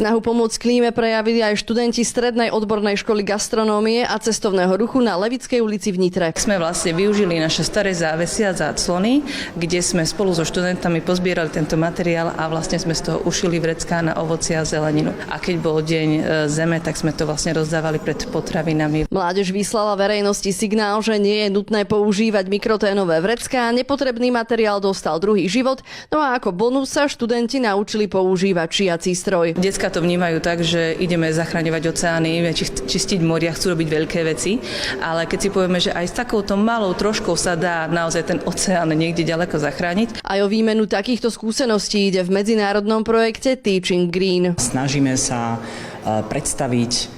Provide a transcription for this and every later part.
Snahu pomôcť klíme prejavili aj študenti Strednej odbornej školy gastronómie a cestovného ruchu na Levickej ulici v Nitre. Sme vlastne využili naše staré závesy a záclony, kde sme spolu so študentami pozbierali tento materiál a vlastne sme z toho ušili vrecká na ovocie a zeleninu. A keď bol deň zeme, tak sme to vlastne rozdávali pred potravinami. Mládež vyslala verejnosti signál, že nie je nutné používať mikroténové vrecká, nepotrebný materiál dostal druhý život, no a ako bonus sa študenti naučili používať šiací stroj. Decká to vnímajú tak, že ideme zachraňovať oceány, čistiť moria, chcú robiť veľké veci, ale keď si povieme, že aj s takouto malou troškou sa dá naozaj ten oceán niekde ďaleko zachrániť. Aj o výmenu takýchto skúseností ide v medzinárodnom projekte Teaching Green. Snažíme sa predstaviť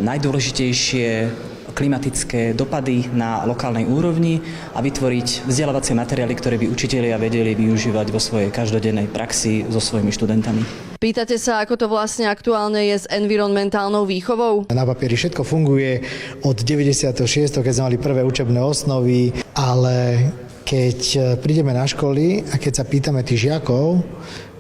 najdôležitejšie klimatické dopady na lokálnej úrovni a vytvoriť vzdelávacie materiály, ktoré by učitelia vedeli využívať vo svojej každodennej praxi so svojimi študentami. Pýtate sa, ako to vlastne aktuálne je s environmentálnou výchovou? Na papieri všetko funguje od 96., keď sme mali prvé učebné osnovy, ale keď prídeme na školy a keď sa pýtame tých žiakov,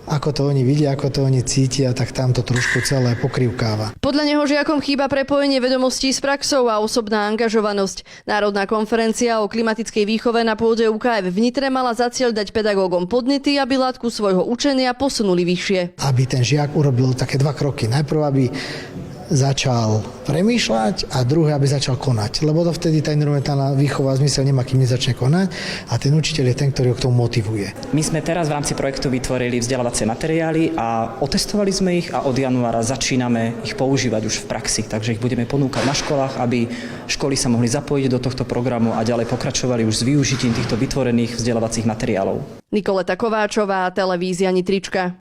ako to oni vidia, ako to oni cítia, tak tam to trošku celé pokrývkáva. Podľa neho žiakom chýba prepojenie vedomostí s praxou a osobná angažovanosť. Národná konferencia o klimatickej výchove na pôde UKF v Nitre mala za cieľ dať pedagógom podnety, aby látku svojho učenia posunuli vyššie. Aby ten žiak urobil také dva kroky. Najprv, aby začal premýšľať a druhé, aby začal konať. Lebo dovtedy tá environmentálna výchova zmysel nemá, kým nezačne konať a ten učiteľ je ten, ktorý ho k tomu motivuje. My sme teraz v rámci projektu vytvorili vzdelávacie materiály a otestovali sme ich a od januára začíname ich používať už v praxi. Takže ich budeme ponúkať na školách, aby školy sa mohli zapojiť do tohto programu a ďalej pokračovali už s využitím týchto vytvorených vzdelávacích materiálov. Nikoleta Kováčová, televízia Nitrička.